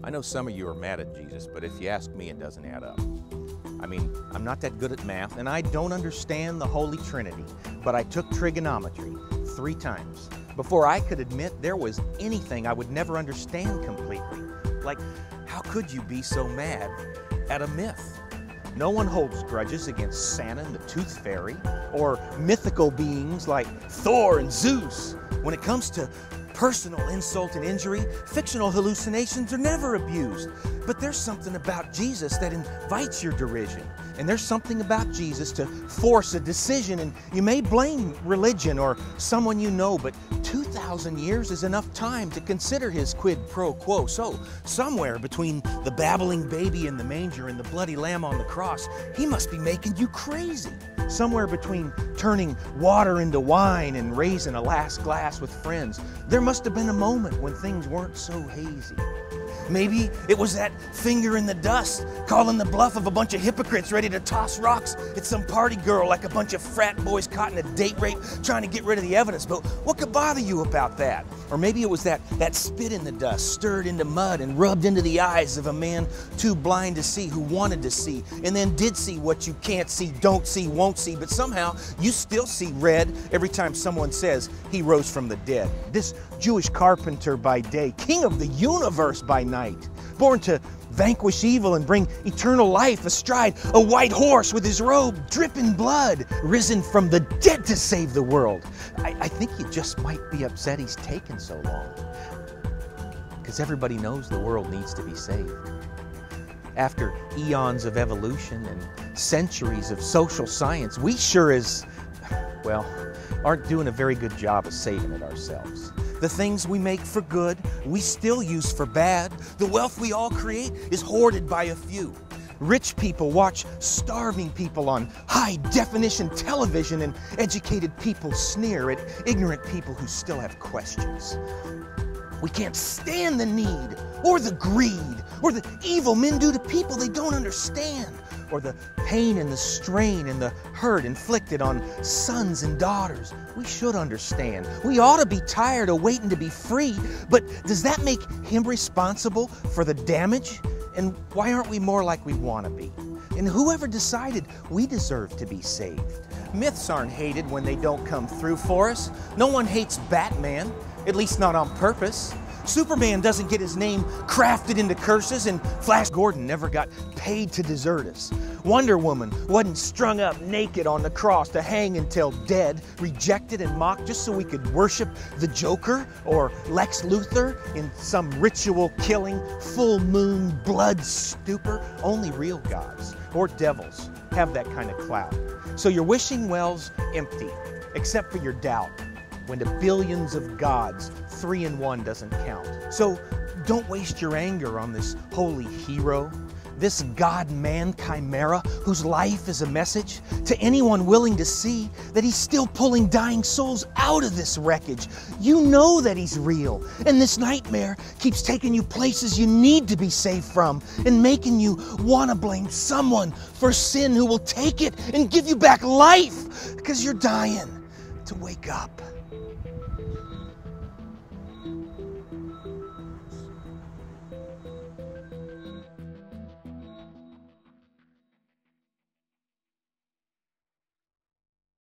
I know some of you are mad at Jesus, but if you ask me, it doesn't add up. I mean, I'm not that good at math, and I don't understand the Holy Trinity, but I took trigonometry 3 times before I could admit there was anything I would never understand completely. Like, how could you be so mad at a myth? No one holds grudges against Santa and the Tooth Fairy, or mythical beings like Thor and Zeus. When it comes to personal insult and injury, fictional hallucinations are never abused. But there's something about Jesus that invites your derision. And there's something about Jesus to force a decision. And you may blame religion or someone you know, but 2,000 years is enough time to consider his quid pro quo. So somewhere between the babbling baby in the manger and the bloody lamb on the cross, he must be making you crazy. Somewhere between turning water into wine and raising a last glass with friends, there must have been a moment when things weren't so hazy. Maybe it was that finger in the dust, calling the bluff of a bunch of hypocrites ready to toss rocks at some party girl like a bunch of frat boys caught in a date rape trying to get rid of the evidence. But what could bother you about that? Or maybe it was that spit in the dust, stirred into mud and rubbed into the eyes of a man too blind to see who wanted to see, and then did see what you can't see, don't see, won't see, but somehow you still see red every time someone says he rose from the dead. This Jewish carpenter by day, king of the universe by night, born to vanquish evil and bring eternal life astride a white horse with his robe dripping blood, risen from the dead to save the world. I think you just might be upset he's taken so long, because everybody knows the world needs to be saved. After eons of evolution and centuries of social science, we sure as, well, aren't doing a very good job of saving it ourselves. The things we make for good, we still use for bad. The wealth we all create is hoarded by a few. Rich people watch starving people on high-definition television, and educated people sneer at ignorant people who still have questions. We can't stand the need, or the greed, or the evil men do to people they don't understand, or the pain and the strain and the hurt inflicted on sons and daughters. We should understand. We ought to be tired of waiting to be free, but does that make him responsible for the damage? And why aren't we more like we want to be? And whoever decided we deserve to be saved? Myths aren't hated when they don't come through for us. No one hates Batman, at least not on purpose. Superman doesn't get his name crafted into curses, and Flash Gordon never got paid to desert us. Wonder Woman wasn't strung up naked on the cross to hang until dead, rejected and mocked just so we could worship the Joker or Lex Luthor in some ritual-killing, full-moon blood stupor. Only real gods or devils have that kind of clout. So your wishing well's empty, except for your doubt. When to billions of gods, 3 in 1 doesn't count. So don't waste your anger on this holy hero, this God-man chimera whose life is a message to anyone willing to see that he's still pulling dying souls out of this wreckage. You know that he's real, and this nightmare keeps taking you places you need to be saved from and making you want to blame someone for sin who will take it and give you back life, because you're dying to wake up.